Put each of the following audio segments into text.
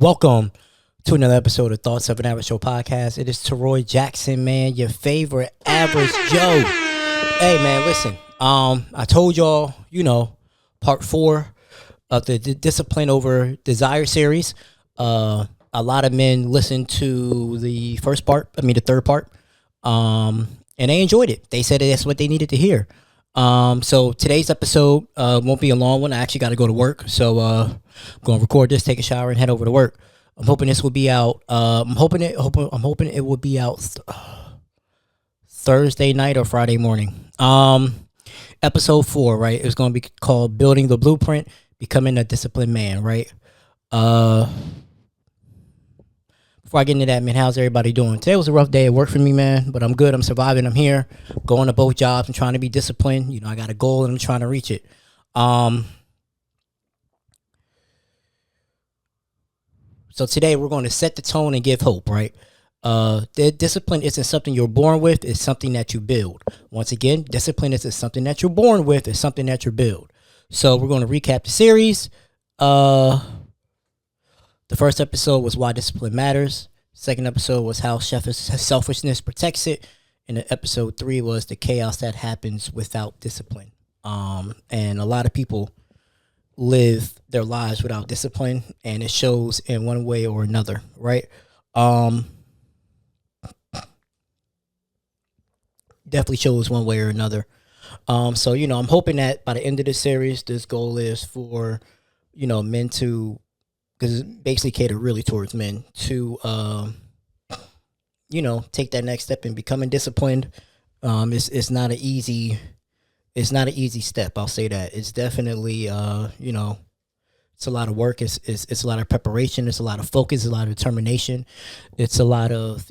Welcome to another episode of Thoughts of an Average Joe podcast. It is TOAJ Jackson, man, your favorite average Joe. Hey, man, listen. I told y'all, part 4 of the Discipline over Desire series. A lot of men listened to the third part, and they enjoyed it. They said that's what they needed to hear. So today's episode won't be a long one. I actually got to go to work, so I'm going to record this, take a shower, and head over to work. I'm hoping this will be out. I'm hoping it will be out Thursday night or Friday morning. Episode 4, right? It's going to be called "Building the Blueprint: Becoming a Disciplined Man," right? Before I get into that, man, how's everybody doing? Today was a rough day at work for me, man, but I'm good. I'm surviving. I'm here, going to both jobs. I'm trying to be disciplined. I got a goal and I'm trying to reach it. So today we're going to set the tone and give hope, right? The discipline isn't something you're born with. It's something that you build. Once again, discipline isn't something that you're born with. It's something that you build. So we're going to recap the series. The first episode was why discipline matters. Second episode was how selfishness protects it. And episode 3 was the chaos that happens without discipline. And a lot of people live their lives without discipline, and it shows in one way or another, right? Definitely shows one way or another. So I'm hoping that by the end of the series, this goal is for men to, because it's basically catered really towards men to take that next step in becoming disciplined. It's not an easy step. I'll say that. It's definitely it's a lot of work. It's a lot of preparation. It's a lot of focus. It's a lot of determination. It's a lot of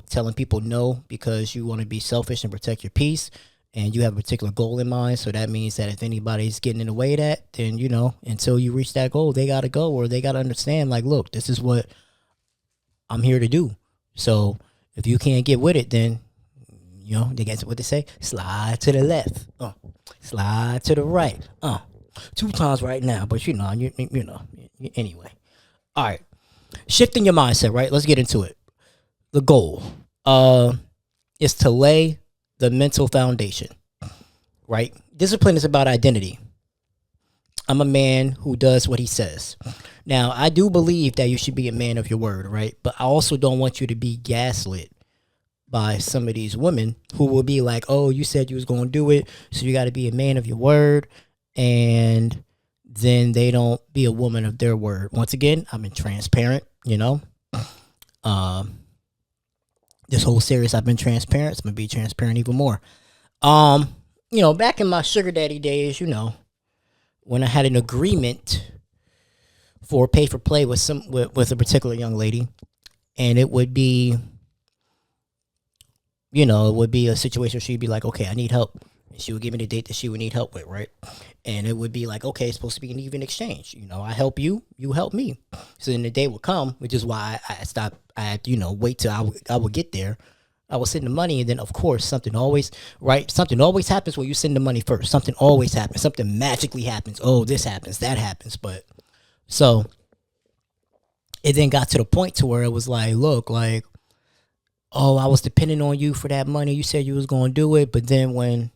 telling people no because you want to be selfish and protect your peace, and you have a particular goal in mind. So that means that if anybody's getting in the way of that, then until you reach that goal, they gotta go, or they gotta understand, like, look, this is what I'm here to do. So if you can't get with it, then they get what they say: slide to the left, slide to the right, 2 times right now. But anyway. All right, shifting your mindset, right? Let's get into it. The goal is to lay the mental foundation, right? Discipline is about identity. I'm a man who does what he says. Now, I do believe that you should be a man of your word, right? But I also don't want you to be gaslit by some of these women who will be like, oh, you said you was going to do it, so you got to be a man of your word, and then they don't be a woman of their word. Once again, I've been transparent, this whole series I've been transparent. I'm going to be transparent even more. Back in my sugar daddy days, when I had an agreement for pay for play with a particular young lady, and it would be a situation where she'd be like, okay, I need help. And she would give me the date that she would need help with, right? And it would be like, okay, it's supposed to be an even exchange. I help you, you help me. So then the day would come, which is why I stopped. I had to, wait till I would get there. I would send the money, and then, of course, something always happens when you send the money first. Something always happens. Something magically happens. Oh, this happens, that happens. But so it then got to the point to where it was like, look, like, oh, I was depending on you for that money. You said you was going to do it. But then when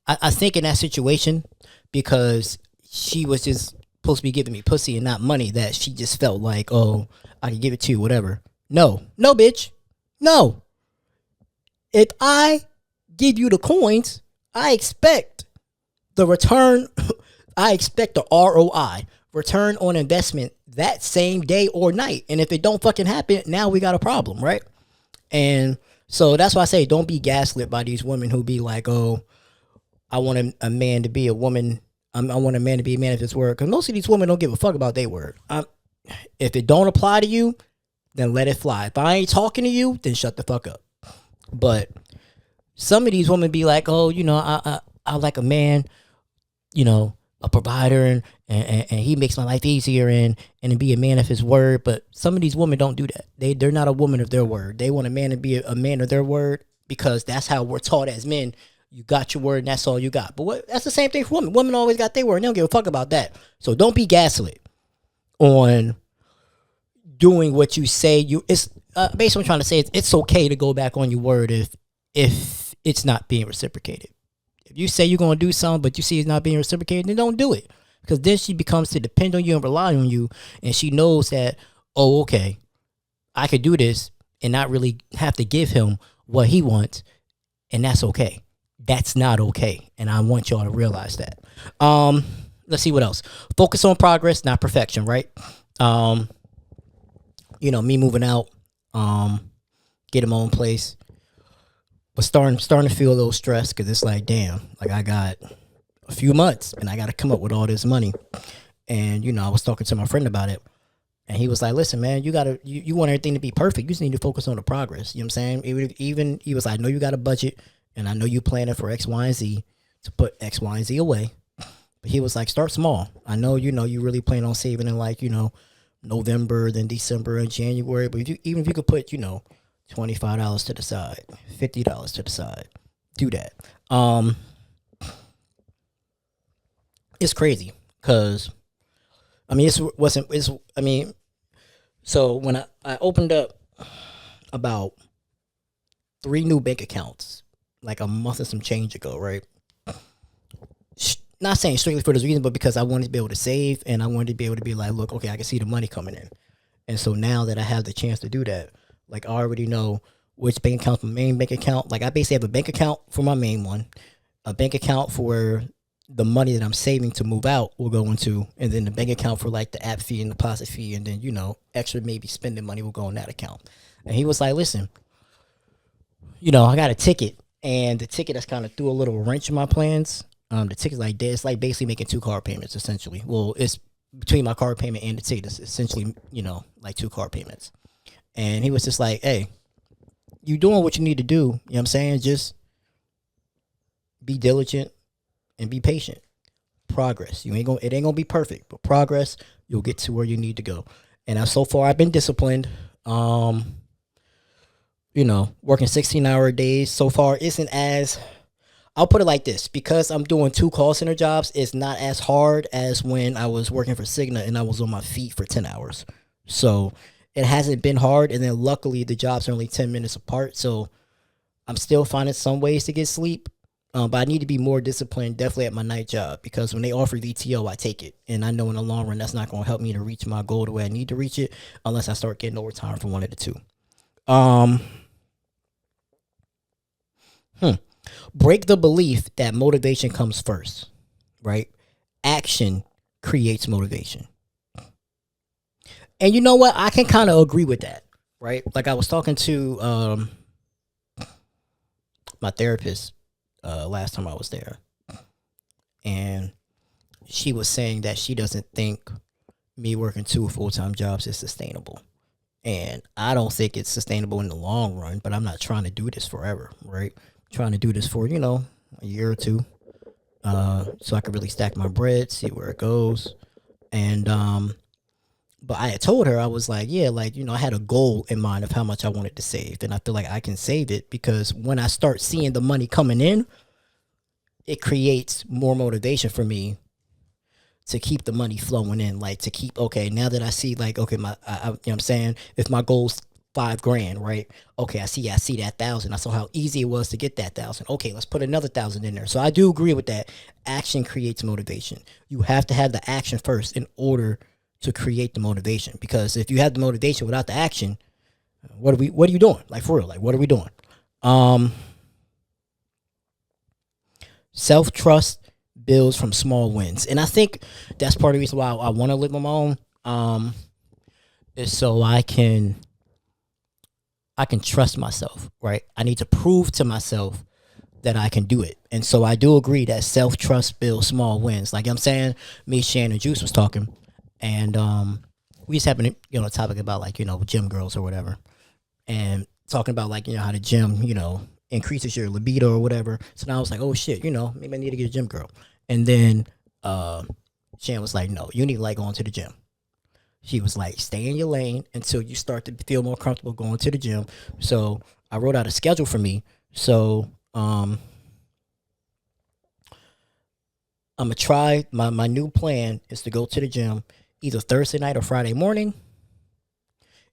I think in that situation, because she was just supposed to be giving me pussy and not money, that she just felt like, oh, I can give it to you, whatever. No, bitch. No. If I give you the coins, I expect the return. I expect the ROI, return on investment, that same day or night. And if it don't fucking happen, now we got a problem, right? And so that's why I say don't be gaslit by these women who be like, oh, I want a man to be a woman. I want a man to be a man of his word. Because most of these women don't give a fuck about their word. If it don't apply to you, then let it fly. If I ain't talking to you, then shut the fuck up. But some of these women be like, oh, I like a man, a provider, and he makes my life easier and to be a man of his word. But some of these women don't do that. They're not a woman of their word. They want a man to be a man of their word because that's how we're taught as men. You got your word, and that's all you got. But that's the same thing for women. Women always got their word, and they don't give a fuck about that. So don't be gaslit on doing what you say you, it's basically what I'm trying to say is it's okay to go back on your word if it's not being reciprocated. If you say you're going to do something but you see it's not being reciprocated, then don't do it, because then she becomes to depend on you and rely on you, and she knows that, oh, okay, I could do this and not really have to give him what he wants, and that's okay. That's not okay, and I want y'all to realize that. Let's see what else. Focus on progress, not perfection, right? Me moving out, getting my own place, but starting to feel a little stressed, because it's like, damn, like I got a few months and I got to come up with all this money. And I was talking to my friend about it, and he was like, listen, man, you want everything to be perfect. You just need to focus on the progress. You know what I'm saying? Even he was like, I know you got a budget, and I know you planning for X, Y, and Z, to put X, Y, and Z away. But he was like, start small. I know, you really plan on saving in November, then December and January. But even if you could put, $25 to the side, $50 to the side, do that. It's crazy because, so when I opened up about 3 new bank accounts like a month and some change ago, right? Not saying strictly for this reason, but because I wanted to be able to save, and I wanted to be able to be like, look, okay, I can see the money coming in. And so now that I have the chance to do that, like I already know which bank account's my main bank account. Like I basically have a bank account for my main one, a bank account for the money that I'm saving to move out will go into, and then the bank account for like the app fee and deposit fee, and then extra maybe spending money will go in that account. And he was like, listen, I got a ticket, and the ticket has kind of threw a little wrench in my plans. The ticket's like this. It's like basically making 2 car payments essentially. Well, it's between my car payment and the ticket. It's essentially, like 2 car payments. And he was just like, hey, you doing what you need to do. You know what I'm saying? Just be diligent and be patient. Progress. It ain't gonna be perfect, but progress, you'll get to where you need to go. And so far I've been disciplined. Working 16-hour days so far isn't as, I'll put it like this, because I'm doing 2 call center jobs, it's not as hard as when I was working for Cigna and I was on my feet for 10 hours. So it hasn't been hard, and then luckily the jobs are only 10 minutes apart, so I'm still finding some ways to get sleep. But I need to be more disciplined definitely at my night job, because when they offer VTO, I take it. And I know in the long run that's not going to help me to reach my goal the way I need to reach it, unless I start getting overtime for one of the 2. Break the belief that motivation comes first, right? Action creates motivation. And you know what? I can kind of agree with that, right? Like I was talking to my therapist last time I was there, and she was saying that she doesn't think me working 2 full-time jobs is sustainable. And I don't think it's sustainable in the long run, but I'm not trying to do this forever, right? I'm trying to do this for, a year or 2, so I can really stack my bread, see where it goes. And but I had told her, I was like, yeah, like, I had a goal in mind of how much I wanted to save. And I feel like I can save it, because when I start seeing the money coming in, it creates more motivation for me to keep the money flowing in. Like to keep, okay, now that I see like, okay, you know what I'm saying? If my goal's $5,000, right? Okay, I see that 1,000. I saw how easy it was to get that 1,000. Okay, let's put another 1,000 in there. So I do agree with that. Action creates motivation. You have to have the action first in order to create the motivation, because if you have the motivation without the action, what are you doing? Like for real, like what are we doing? Self-trust builds from small wins. And I think that's part of the reason why I want to live on my own, is so I can trust myself, right? I need to prove to myself that I can do it. And so I do agree that self-trust builds small wins. Like I'm saying, me, Shannon, and Juice was talking, and we just happened to, a topic about like, gym girls or whatever, and talking about like, how the gym, increases your libido or whatever. So now I was like, oh shit, maybe I need to get a gym girl. And then Shannon was like, no, you need to like going to the gym. She was like, stay in your lane until you start to feel more comfortable going to the gym. So I wrote out a schedule for me. So I'm gonna try, my new plan is to go to the gym either Thursday night or Friday morning,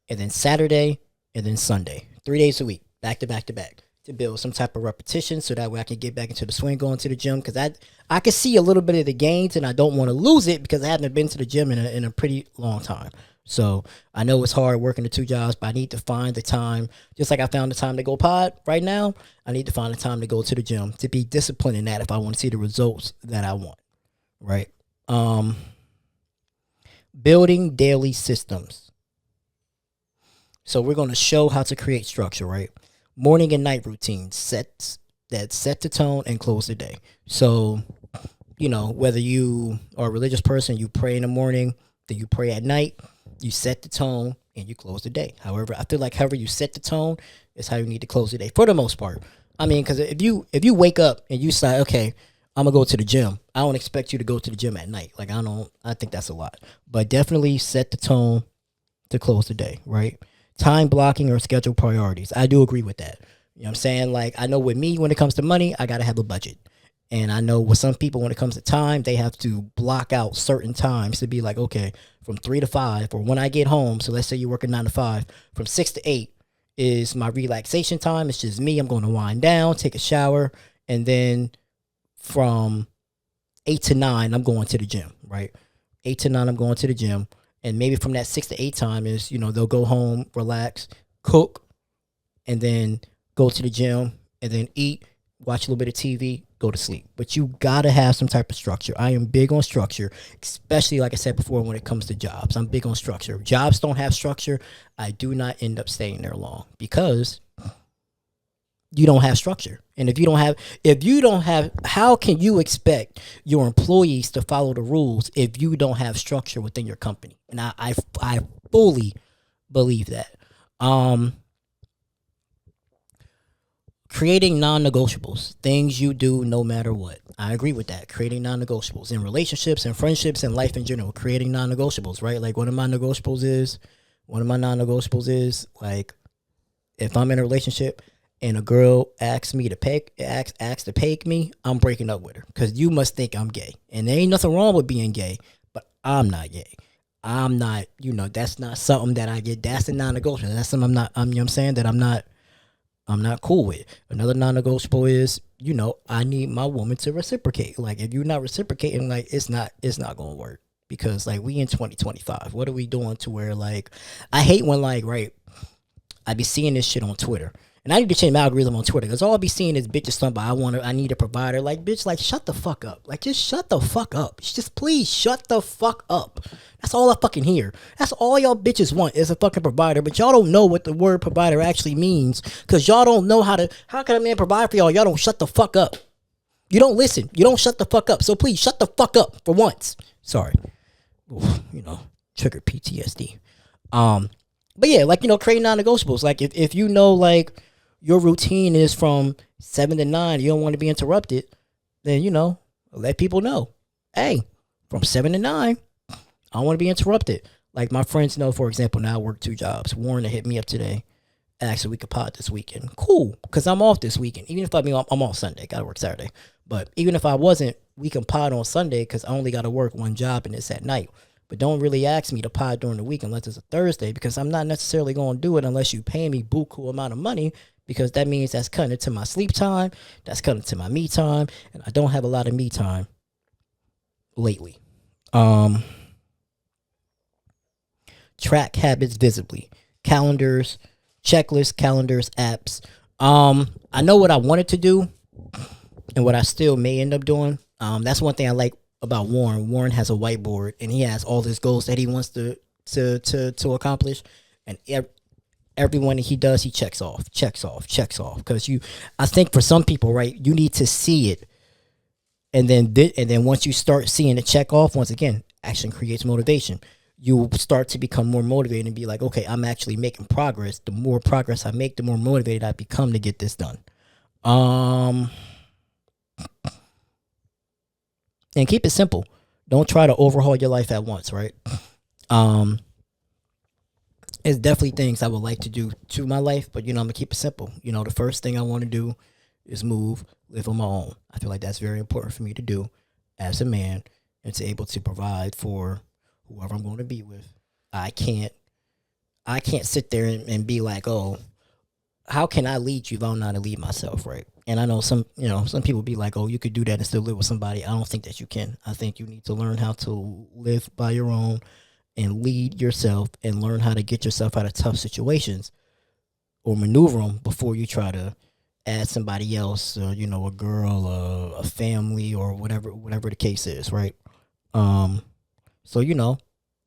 and then Saturday, and then Sunday. 3 days a week, back to back to back, to build some type of repetition so that way I can get back into the swing, going to the gym. Because I can see a little bit of the gains, and I don't want to lose it because I haven't been to the gym in a pretty long time. So I know it's hard working the two jobs, but I need to find the time. Just like I found the time to go pod right now, I need to find the time to go to the gym, to be disciplined in that if I want to see the results that I want. Right. Building daily systems. So we're going to show how to create structure, right? Morning and night routines set the tone and close the day. So, whether you are a religious person, you pray in the morning, then you pray at night, you set the tone and you close the day. However, I feel like however you set the tone is how you need to close the day for the most part. I mean, because if you wake up and you say, okay, I'm gonna go to the gym, I don't expect you to go to the gym at night. Like I think that's a lot. But definitely set the tone to close the day, right? Time blocking or schedule priorities. I do agree with that. You know what I'm saying? Like I know with me when it comes to money, I gotta have a budget. And I know with some people when it comes to time, they have to block out certain times to be like, okay, from 3 to 5, or when I get home, so let's say you're working 9 to 5, from 6 to 8 is my relaxation time. It's just me. I'm going to wind down, take a shower, and then from 8 to 9, I'm going to the gym, right? 8 to 9, I'm going to the gym. And maybe from that 6 to 8 time is, they'll go home, relax, cook, and then go to the gym, and then eat, watch a little bit of TV, go to sleep. But you gotta have some type of structure. I am big on structure, especially like I said before when it comes to jobs. I'm big on structure. If jobs don't have structure, I do not end up staying there long because you don't have structure. And if you don't have, how can you expect your employees to follow the rules if you don't have structure within your company? And I fully believe that. Creating non-negotiables, things you do no matter what. I agree with that. Creating non-negotiables in relationships and friendships and life in general. Creating non-negotiables, right? Like one of my non-negotiables is like if I'm in a relationship and a girl asks to peg me, I'm breaking up with her because you must think I'm gay. And there ain't nothing wrong with being gay, but I'm not gay. I'm not. That's not something that I get. That's a non-negotiable. That's something I'm not. You know what I'm saying that I'm not cool with. Another non-negotiable is, I need my woman to reciprocate. Like if you're not reciprocating, like it's not gonna work because like we in 2025. What are we doing to where like I hate when like right I be seeing this shit on Twitter. And I need to change my algorithm on Twitter because all I be seeing is bitches talking about I need a provider. Like, bitch, like, shut the fuck up. Like, just shut the fuck up. Just please shut the fuck up. That's all I fucking hear. That's all y'all bitches want is a fucking provider. But y'all don't know what the word provider actually means because y'all don't know how can a man provide for y'all? Y'all don't shut the fuck up. You don't listen. You don't shut the fuck up. So please shut the fuck up for once. Sorry. Oof, triggered PTSD. But yeah, like, creating non-negotiables. Like if like your routine is from 7 to 9, you don't want to be interrupted, then, let people know. Hey, from 7 to 9, I don't want to be interrupted. Like my friends know, for example, now I work 2 jobs. Warren hit me up today. Actually, we could pod this weekend. Cool, because I'm off this weekend. Even if I'm off Sunday, got to work Saturday. But even if I wasn't, we can pod on Sunday because I only got to work 1 job and it's at night. But don't really ask me to pod during the week unless it's a Thursday because I'm not necessarily going to do it unless you pay me buku amount of money because that means that's cutting into my sleep time, that's cutting into my me time, and I don't have a lot of me time lately. Track habits visibly. Calendars, checklists, calendars, apps. I know what I wanted to do and what I still may end up doing. That's one thing I like about Warren. Warren has a whiteboard and he has all his goals that he wants to accomplish, and everyone he does, he checks off. Because I think for some people, right, you need to see it, and then once you start seeing it check off, once again, action creates motivation. You start to become more motivated and be like, okay, I'm actually making progress. The more progress I make, the more motivated I become to get this done. And keep it simple. Don't try to overhaul your life at once, right? It's definitely things I would like to do to my life, but I'm gonna keep it simple. The first thing I want to do is live on my own. I feel like that's very important for me to do as a man and to able to provide for whoever I'm going to be with. I I can't sit there and be like, oh, how can I lead you if I don't know how to lead myself, right? And I know some people be like, oh, you could do that and still live with somebody. I don't think that you can. I think you need to learn how to live by your own and lead yourself and learn how to get yourself out of tough situations or maneuver them before you try to add somebody else, a girl, a family, or whatever the case is, right? Um, so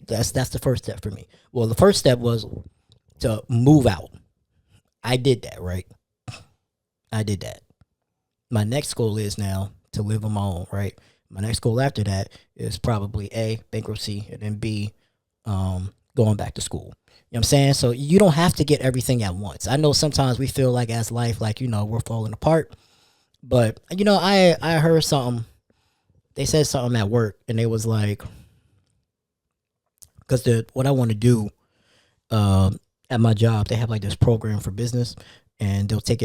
that's the first step for me. Well, the first step was to move out. I did that, right? I did that. My next goal is now to live on my own, right? My next goal after that is probably A, bankruptcy, and then B, going back to school. You know what I'm saying? So you don't have to get everything at once. I know sometimes we feel like as life, like, we're falling apart. But, I heard something. They said something at work, and they was like, because what I want to do at my job, they have like this program for business, and they'll take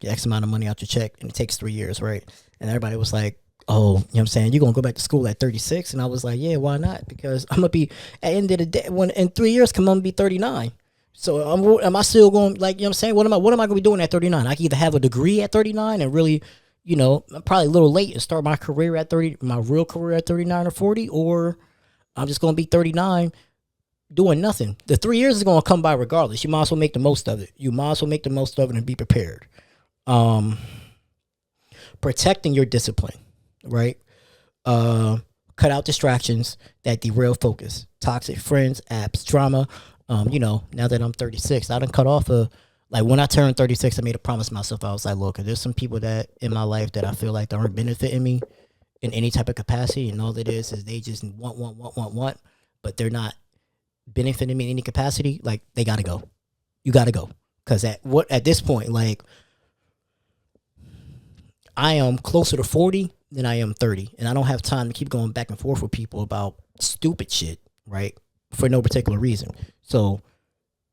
X amount of money out your check, and it takes 3 years, right? And everybody was like, oh, you know what I'm saying, you're going to go back to school at 36? And I was like, yeah, why not? Because I'm going to be, at the end of the day, when in 3 years, I'm going to be 39. So am I still going, like, you know what I'm saying? What am I going to be doing at 39? I can either have a degree at 39 and really, probably a little late and start my career at 30, my real career at 39 or 40, or I'm just going to be 39 doing nothing. The 3 years is going to come by regardless. You might as well make the most of it. You might as well make the most of it and be prepared. Protecting your discipline, right? Cut out distractions that derail focus. Toxic friends, apps, drama. Now that I'm 36, I done cut off like when I turned 36, I made a promise to myself. I was like, look, there's some people that in my life that I feel like they aren't benefiting me in any type of capacity, and all it is they just want, but they're not benefiting me in any capacity. Like, they gotta go. You gotta go. Because at this point, like, I am closer to 40 than I am 30, and I don't have time to keep going back and forth with people about stupid shit, right? For no particular reason. So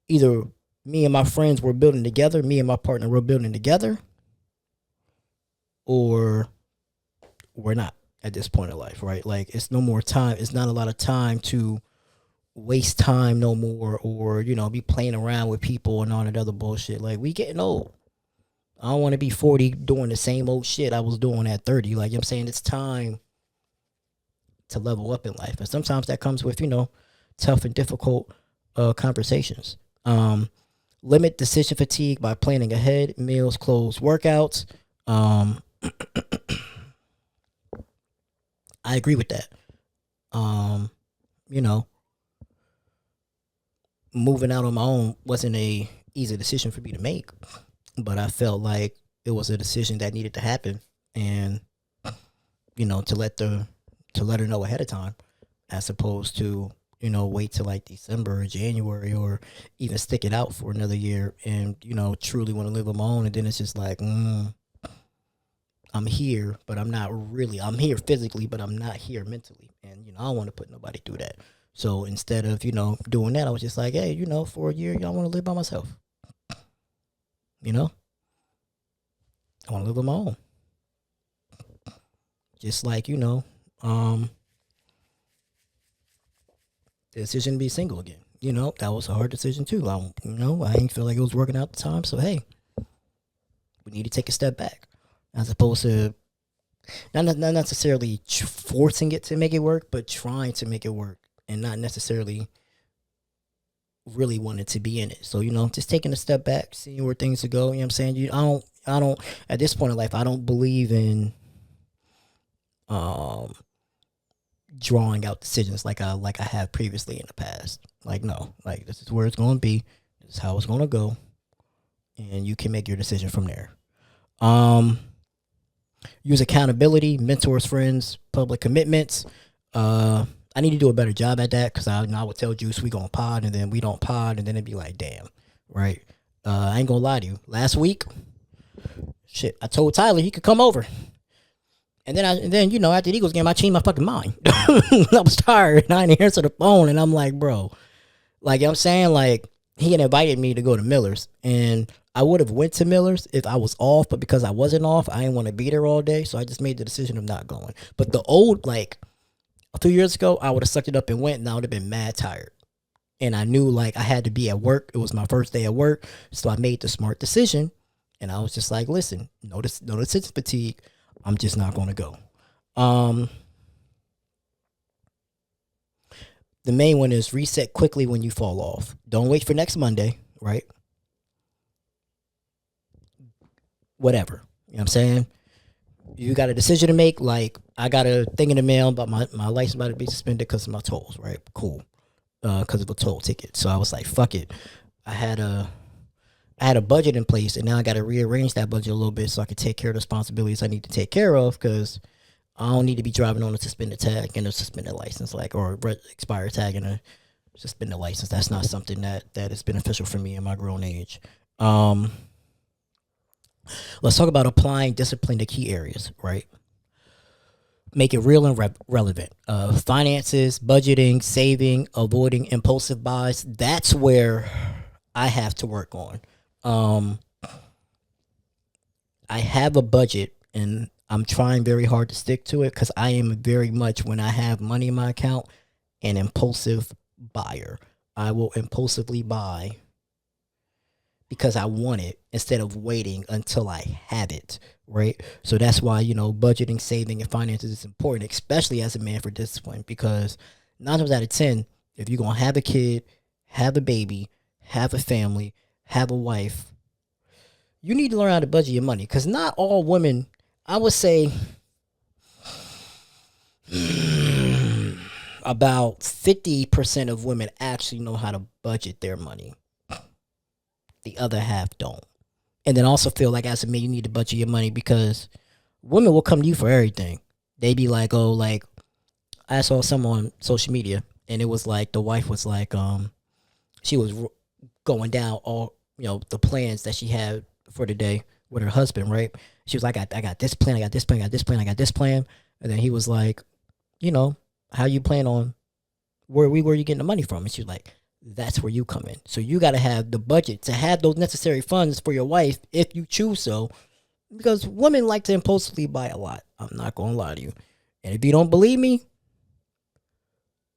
either me and my friends were building together, me and my partner were building together, or we're not at this point in life, right? Like, it's no more time. It's not a lot of time to waste time no more, or be playing around with people and all that other bullshit. Like, we getting old. I don't want to be 40 doing the same old shit I was doing at 30. Like, I'm saying, it's time to level up in life, and sometimes that comes with tough and difficult conversations. Limit decision fatigue by planning ahead: meals, clothes, workouts. I agree with that. Moving out on my own wasn't a easy decision for me to make, but I felt like it was a decision that needed to happen, and to let her know ahead of time, as opposed to wait till like December or January, or even stick it out for another year and truly want to live on my own, and then it's just like, I'm here, but I'm not really. I'm here physically, but I'm not here mentally, and I don't want to put nobody through that. So instead of doing that, I was just like, hey, for a year, I want to live by myself. I want to live on my own. Just like the decision to be single again. That was a hard decision too. I didn't feel like it was working out at the time. So hey, we need to take a step back, as opposed to not necessarily forcing it to make it work, but trying to make it work, and not necessarily really wanting to be in it. So just taking a step back, seeing where things will go. You know what I'm saying? I don't at this point in life, I don't believe in drawing out decisions like I have previously in the past. Like, no, like, this is where it's going to be. This is how it's going to go, and you can make your decision from there. Use accountability, mentors, friends, public commitments. I need to do a better job at that, because I would tell Juice we gonna pod, and then we don't pod, and then it'd be like, damn, right? I ain't gonna lie to you. Last week, shit, I told Tyler he could come over. And then after the Eagles game, I changed my fucking mind. I was tired, and I didn't answer the phone, and I'm like, bro, like, I'm saying, like, he had invited me to go to Miller's, and I would have went to Miller's if I was off, but because I wasn't off, I didn't want to be there all day, so I just made the decision of not going. But the old, like, a few years ago, I would have sucked it up and went, and I would have been mad tired. And I knew like I had to be at work. It was my first day at work. So I made the smart decision. And I was just like, listen, no decision fatigue. I'm just not going to go. The main one is reset quickly when you fall off. Don't wait for next Monday, right? Whatever. You know what I'm saying? You got a decision to make. Like, I got a thing in the mail about my license about to be suspended because of my tolls, right? Cool. Because of a toll ticket. So I was like, fuck it. I had a budget in place, and now I got to rearrange that budget a little bit so I can take care of the responsibilities I need to take care of, because I don't need to be driving on a suspended tag and a suspended license, like, or expired tag and a suspended license. That's not something that is beneficial for me in my grown age. Let's talk about applying discipline to key areas, right? Make it real and relevant. Finances, budgeting, saving, avoiding impulsive buys. That's where I have to work on. I have a budget, and I'm trying very hard to stick to it, because I am very much, when I have money in my account, an impulsive buyer. I will impulsively buy because I want it instead of waiting until I have it, right? So that's why, budgeting, saving, and finances is important, especially as a man, for discipline, because 9 times out of 10, if you're going to have a kid, have a baby, have a family, have a wife, you need to learn how to budget your money, because not all women, I would say about 50% of women actually know how to budget their money. The other half don't. And then also feel like, as a man, you need to budget your money, because women will come to you for everything. They be like, oh, like, I saw someone on social media, and it was like, the wife was like, she was going down all, the plans that she had for the day with her husband, right? She was like, I got this plan, I got this plan, I got this plan, I got this plan. And then he was like, how you plan on, where you getting the money from? And she was like, that's where you come in. So you got to have the budget to have those necessary funds for your wife, if you choose so, because women like to impulsively buy a lot. I'm not going to lie to you. And if you don't believe me,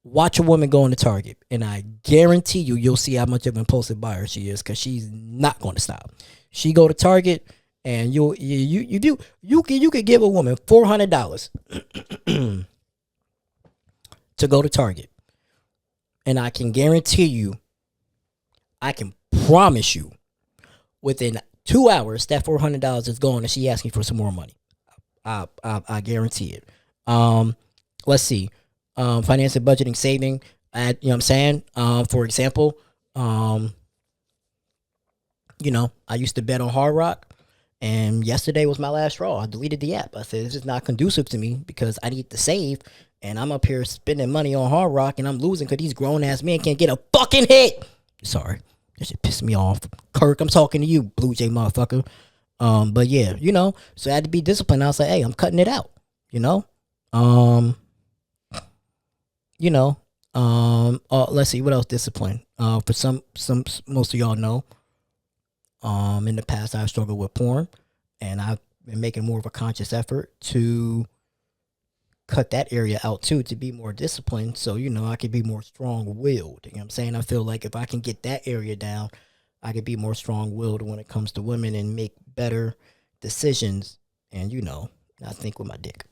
watch a woman go into Target, and I guarantee you'll see how much of an impulsive buyer she is, because she's not going to stop. She go to Target, and you could give a woman $400 to go to Target, and I can guarantee you, I can promise you, within 2 hours that $400 is gone, and she asking for some more money. I guarantee it. Let's see. Financing, budgeting, saving. You know what I'm saying? For example, I used to bet on Hard Rock, and yesterday was my last straw. I deleted the app. I said, this is not conducive to me, because I need to save, and I'm up here spending money on Hard Rock, and I'm losing because these grown ass men can't get a fucking hit. Sorry, that shit pissed me off. Kirk, I'm talking to you, Blue Jay motherfucker. But yeah, so I had to be disciplined. I was like, hey, I'm cutting it out. Let's see what else. Discipline. For some most of y'all know, in the past I've struggled with porn, and I've been making more of a conscious effort to cut that area out too, to be more disciplined, so I could be more strong-willed. You know what I'm saying? I feel like if I can get that area down, I could be more strong-willed when it comes to women, and make better decisions, and I think with my dick.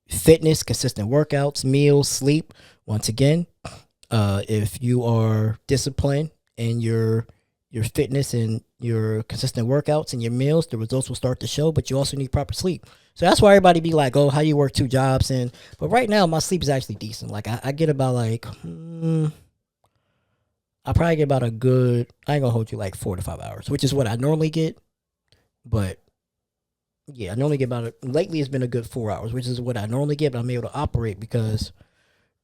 Fitness, consistent workouts, meals, sleep. Once again, if you are disciplined in your fitness and your consistent workouts and your meals, the results will start to show. But you also need proper sleep. So that's why everybody be like, oh, how you work 2 jobs? But right now my sleep is actually decent. Like I get about I probably get about a good, I ain't gonna hold you, like 4 to 5 hours, which is what I normally get. But yeah, I normally get lately it's been a good 4 hours, which is what I normally get, but I'm able to operate because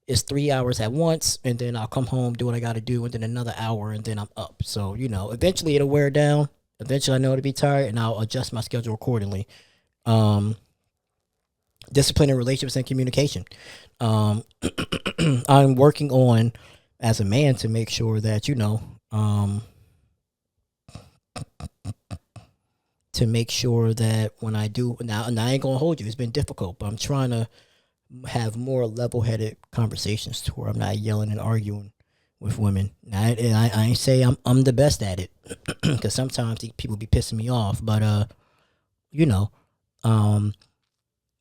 it's 3 hours at once, and then I'll come home, do what I got to do, and then another hour, and then I'm up. So, eventually it'll wear down. Eventually I know to be tired, and I'll adjust my schedule accordingly. Discipline in relationships and communication. I'm working on, as a man, to make sure that, to make sure that when I do, now I ain't gonna hold you, it's been difficult, but I'm trying to have more level-headed conversations to where I'm not yelling and arguing with women. Now, I ain't say I'm the best at it, because sometimes people be pissing me off. But you know, um,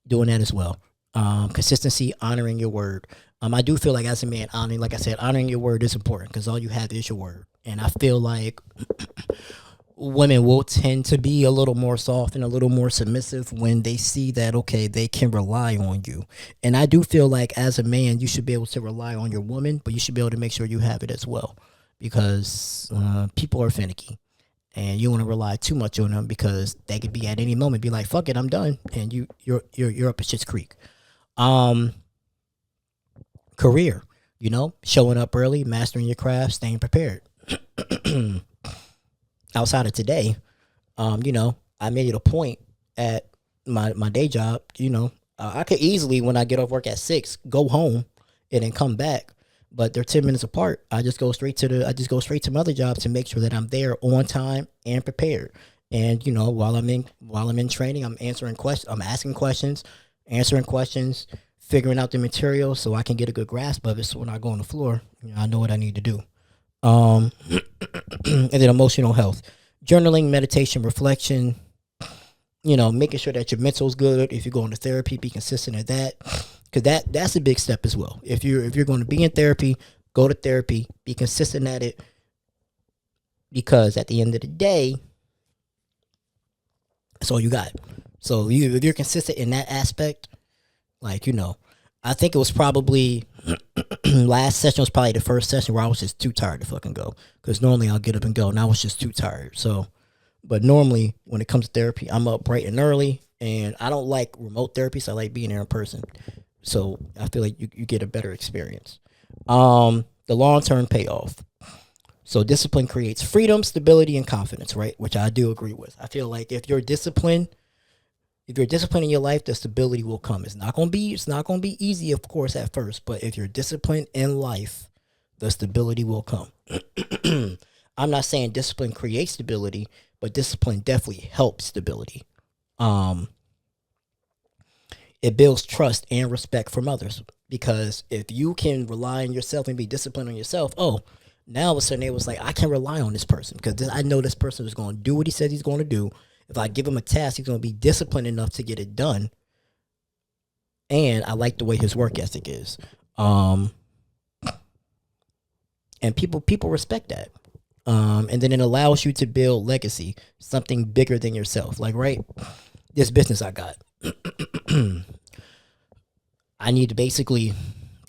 doing that as well. Consistency, honoring your word. I do feel like as a man, honoring, like I said, honoring your word is important because all you have is your word. And I feel like women will tend to be a little more soft and a little more submissive when they see that, okay, they can rely on you. And I do feel like as a man, you should be able to rely on your woman, but you should be able to make sure you have it as well, because people are finicky, and you want to rely too much on them because they could be at any moment be like, fuck it, I'm done, and you're up at shit's creek. um Career, showing up early, mastering your craft, staying prepared. Outside of today, I made it a point at my day job. I could easily, when I get off work at 6, go home and then come back, but they're 10 minutes apart. I just go straight to my other job to make sure that I'm there on time and prepared. And while I'm in training, I'm answering questions. I'm asking questions, answering questions, figuring out the material so I can get a good grasp of it. So when I go on the floor, I know what I need to do. And then emotional health, journaling, meditation, reflection, making sure that your mental's good. If you're going to therapy, be consistent at that, because that's a big step as well. If you're going to be in therapy, go to therapy, be consistent at it, because at the end of the day, that's all you got. So if you're consistent in that aspect, like, I think it was probably last session was probably the first session where I was just too tired to fucking go, because normally I'll get up and go, and I was just too tired. So, but normally when it comes to therapy, I'm up bright and early, and I don't like remote therapy, so I like being there in person. So I feel like you get a better experience. The long-term payoff. So discipline creates freedom, stability, and confidence, right? Which I do agree with. I feel like if you're disciplined in your life, the stability will come. It's not gonna be easy, of course, at first, but if you're disciplined in life, the stability will come. I'm not saying discipline creates stability, but discipline definitely helps stability. It builds trust and respect from others, because if you can rely on yourself and be disciplined on yourself, now all of a sudden it was like, I can rely on this person because I know this person is going to do what he says he's going to do. If I give him a task, he's going to be disciplined enough to get it done. And I like the way his work ethic is. And people respect that. And then it allows you to build legacy, something bigger than yourself. Like, right, this business I got, I need to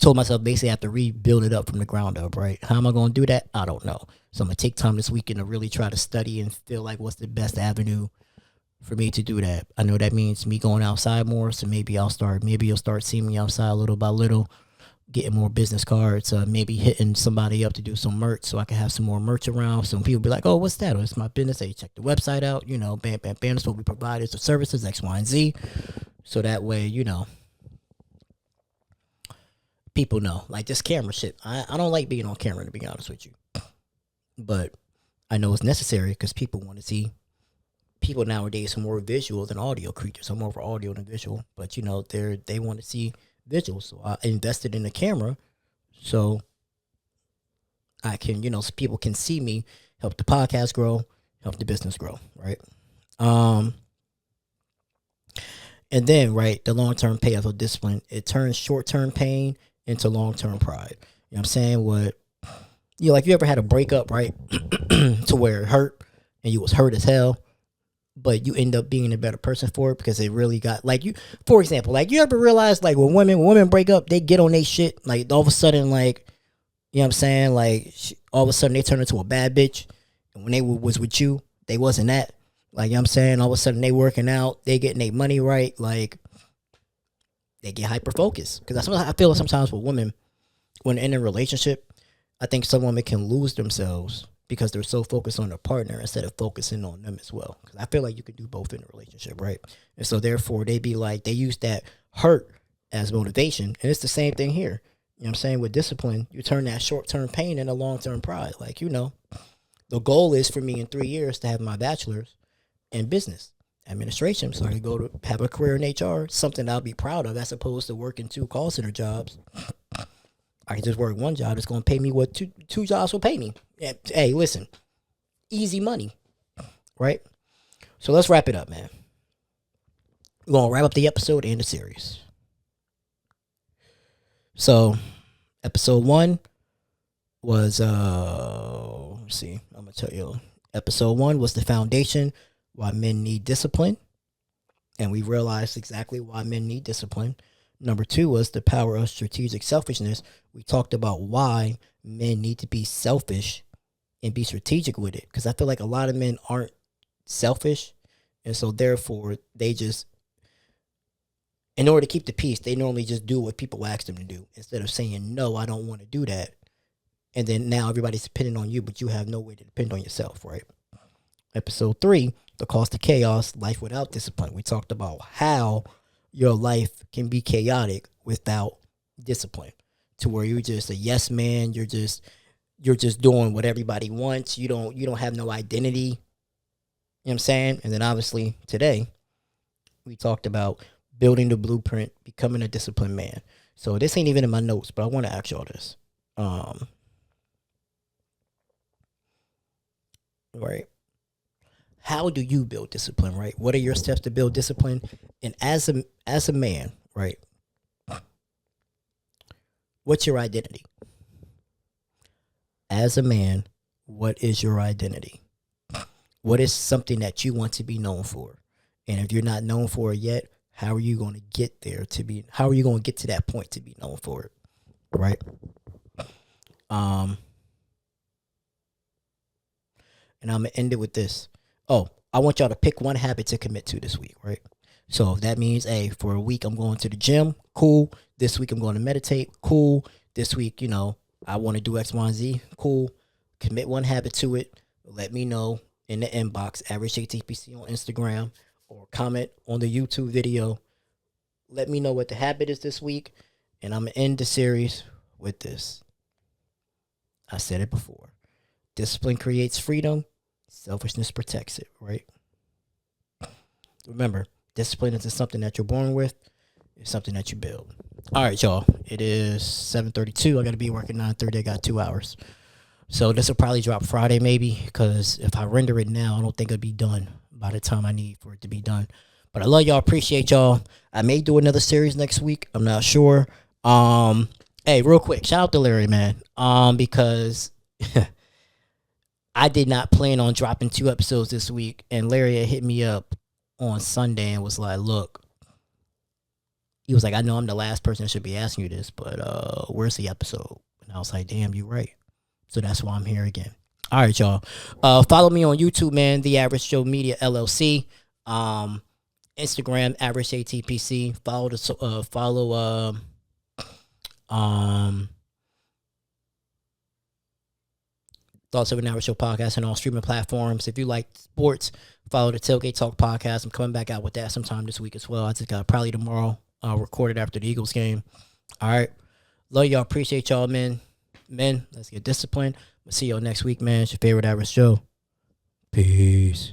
told myself I have to rebuild it up from the ground up, right? How am I going to do that? I don't know. So I'm going to take time this weekend to really try to study and feel like what's the best avenue for me to do that. I know that means me going outside more, so maybe you'll start seeing me outside little by little, getting more business cards, maybe hitting somebody up to do some merch so I can have some more merch around. So people be like, oh, what's that? Oh, it's my business. Hey, check the website out, bam, bam, bam. That's what we provide is the services, X, Y, and Z. So that way, people know. Like this camera shit, I don't like being on camera, to be honest with you. But I know it's necessary because people want to see. People nowadays are more visual than audio creatures. I'm more for audio than visual. But, they want to see visuals. So I invested in a camera so I can, so people can see me, help the podcast grow, help the business grow, right? And then, right, the long-term payoff of discipline, it turns short-term pain into long-term pride. You know what I'm saying? Like you ever had a breakup, right? To where it hurt and you was hurt as hell, but you end up being a better person for it because it really got, like, you, for example, like, you ever realize, like, when women break up, they get on their shit, like, all of a sudden, like, you know what I'm saying, like, all of a sudden they turn into a bad bitch, and when they was with you, they wasn't that, like, you know what I'm saying, all of a sudden they working out, they getting their money right, like, they get hyper focused, because I feel sometimes with women, when in a relationship, I think some women can lose themselves because they're so focused on their partner instead of focusing on them as well. Because I feel like you can do both in a relationship, right? And so therefore they be like, they use that hurt as motivation. And it's the same thing here. You know what I'm saying? With discipline, you turn that short-term pain into long-term pride. Like, the goal is for me in 3 years to have my bachelor's in business. administration, so I could go to have a career in HR, something I'll be proud of, as opposed to working 2 call center jobs. I can just work one job that's going to pay me what two jobs will pay me. Hey, listen, easy money, right? So let's wrap it up, man. We're going to wrap up the episode and the series. So, episode 1 was, let's see, I'm going to tell you. Episode 1 was the foundation, why men need discipline. And we realized exactly why men need discipline. Number 2 was the power of strategic selfishness. We talked about why men need to be selfish and be strategic with it. Because I feel like a lot of men aren't selfish. And so therefore, they just, in order to keep the peace, they normally just do what people ask them to do. Instead of saying, no, I don't want to do that. And then now everybody's depending on you, but you have no way to depend on yourself, right? Episode 3, the cost of chaos, life without discipline. We talked about how your life can be chaotic without discipline, to where you're just a yes man. You're just doing what everybody wants. You don't have no identity. You know what I'm saying? And then obviously today we talked about building the blueprint, becoming a disciplined man. So this ain't even in my notes, but I want to ask y'all this. Right. How do you build discipline, right? What are your steps to build discipline? And as a man, right? What's your identity? As a man, what is your identity? What is something that you want to be known for? And if you're not known for it yet, how are you going to get there how are you going to get to that point to be known for it? Right? And I'm going to end it with this. Oh, I want y'all to pick one habit to commit to this week, right? So if that means, hey, for a week I'm going to the gym, cool. This week I'm going to meditate, cool. This week, I want to do X, Y, and Z, cool. Commit one habit to it. Let me know in the inbox, average ATPC on Instagram, or comment on the YouTube video. Let me know what the habit is this week. And I'm going to end the series with this. I said it before. Discipline creates freedom. Selfishness protects it, right? Remember, discipline isn't something that you're born with. It's something that you build. All right, y'all. It is 7:32. I got to be working 9:30. I got 2 hours. So this will probably drop Friday maybe, because if I render it now, I don't think it'll be done by the time I need for it to be done. But I love y'all. Appreciate y'all. I may do another series next week. I'm not sure. Hey, real quick, shout out to Larry, man. Because I did not plan on dropping 2 episodes this week, and Larry had hit me up on Sunday and was like, look, he was like, I know I'm the last person that should be asking you this, but where's the episode? And I was like, damn, you're right. So that's why I'm here again. All right, y'all. Follow me on YouTube, man, The Average Joe Media LLC. Instagram, Average ATPC. Follow Thoughts of an Average Show podcast on all streaming platforms. If you like sports, follow the Tailgate Talk podcast. I'm coming back out with that sometime this week as well. I just got probably tomorrow. I'll record it after the Eagles game. All right. Love y'all. Appreciate y'all, man. Men, let's get disciplined. We'll see y'all next week, man. It's your favorite Average Show. Peace.